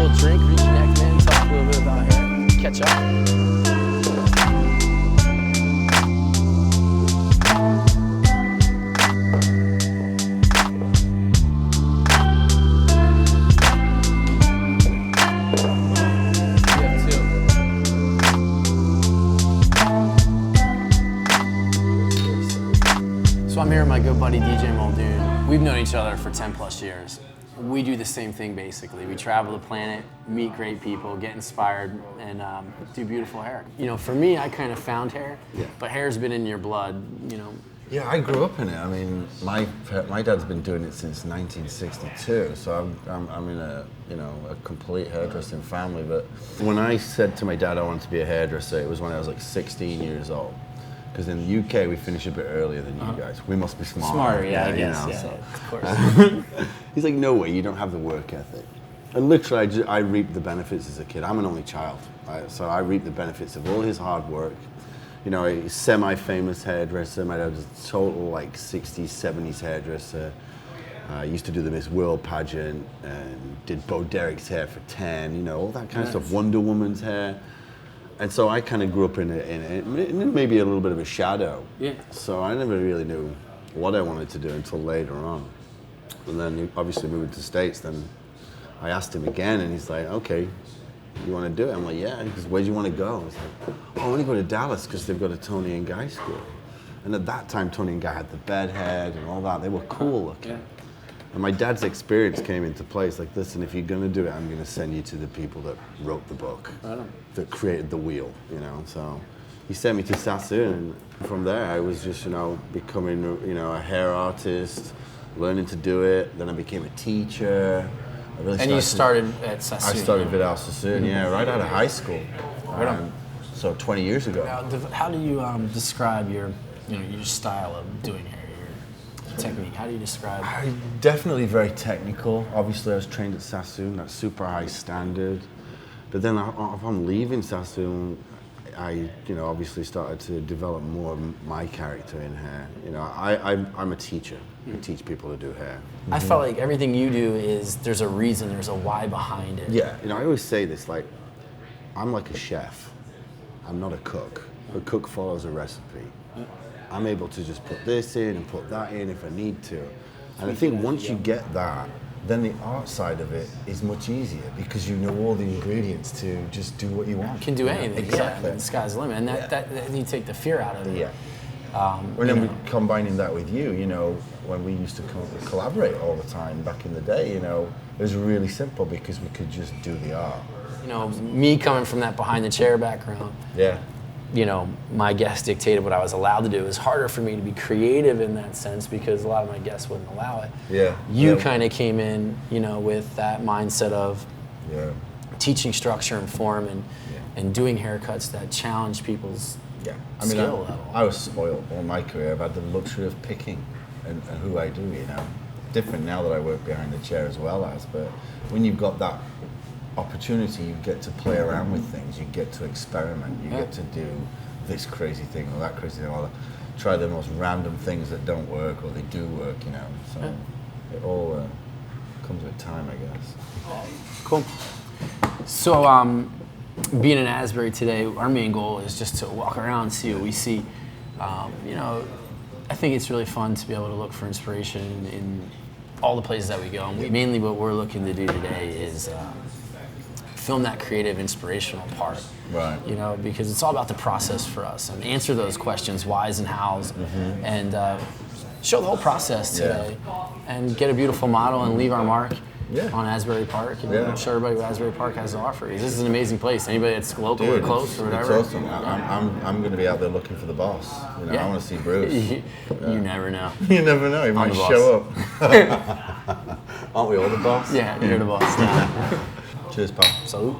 little drink, reconnect, man, talk a little bit about hair, catch up. So I'm here with my good buddy DJ Muldoon. We've known each other for 10 plus years. We do the same thing basically. We travel the planet, meet great people, get inspired, and do beautiful hair. You know, for me, I kind of found hair, but hair's been in your blood, you know. Yeah, I grew up in it. I mean, my dad's been doing it since 1962, so I'm in a complete hairdressing family. But when I said to my dad I wanted to be a hairdresser, it was when I was like 16 years old. Because in the UK we finish a bit earlier than you guys. We must be smarter. Smarter, yeah, I guess. You know, yeah, so. of course. He's like, no way, you don't have the work ethic. And literally, I reaped the benefits as a kid. I'm an only child, right? So I reaped the benefits of all his hard work. You know, a semi-famous hairdresser. My dad was a total like 60s, 70s hairdresser. Used to do the Miss World pageant and did Bo Derek's hair for 10. You know, all that kind of stuff. Wonder Woman's hair. And so I kind of grew up in it, maybe a little bit of a shadow. Yeah. So I never really knew what I wanted to do until later on. And then obviously moving to the States, then I asked him again and he's like, okay, you want to do it? I'm like, yeah. He goes, where do you want to go? I was like, oh, I want to go to Dallas because they've got a Tony and Guy school. And at that time, Tony and Guy had the bedhead and all that. They were cool looking. Yeah. And my dad's experience came into place. Like, listen, if you're going to do it, I'm going to send you to the people that wrote the book, that created the wheel, you know. So he sent me to Sassoon, and from there I was just, you know, becoming, you know, a hair artist, learning to do it. Then I became a teacher. And you started at Sassoon? I started Vidal Sassoon, yeah, right out of high school. So 20 years ago. How do you describe your style of doing hair? Technique, how do you describe it? Definitely very technical. Obviously I was trained at Sassoon, that's super high standard. But then upon leaving Sassoon, I obviously started to develop more of my character in hair. You know, I'm a teacher. I teach people to do hair. I felt like everything you do there's a reason, there's a why behind it. Yeah, you know, I always say this, like, I'm like a chef. I'm not a cook. A cook follows a recipe. I'm able to just put this in and put that in if I need to. And I think once you get that, then the art side of it is much easier because you know all the ingredients to just do what you want. You can do anything, exactly. Yeah, the sky's the limit. And that you take the fear out of it. Yeah. And then combining that with you know, when we used to collaborate all the time back in the day, you know, it was really simple because we could just do the art. You know, me coming from that behind the chair background. Yeah. You know, my guests dictated what I was allowed to do. It was harder for me to be creative in that sense because a lot of my guests wouldn't allow it. Yeah. You kind of came in, you know, with that mindset of teaching structure and form and doing haircuts that challenge people's skill level. I was spoiled all my career. I've had the luxury of picking and who I do, you know. Different now that I work behind the chair as well as, but when you've got that opportunity, you get to play around with things, you get to experiment, you get to do this crazy thing or that crazy thing, or try the most random things that don't work or they do work, you know. So it all comes with time, I guess. Cool. So being in Asbury today, our main goal is just to walk around and see what we see. You know, I think it's really fun to be able to look for inspiration in all the places that we go. And mainly what we're looking to do today is film that creative, inspirational part. Right. You know, because it's all about the process for us and answer those questions, whys and hows, and show the whole process today and get a beautiful model and leave our mark on Asbury Park and show everybody what Asbury Park has to offer. This is an amazing place. Anybody that's local or close or whatever. It's awesome. I'm going to be out there looking for the boss. You know, I want to see Bruce. You never know. You never know. He might show up. Aren't we all the boss? Yeah, you're the boss now. Cheers, pal. Salute.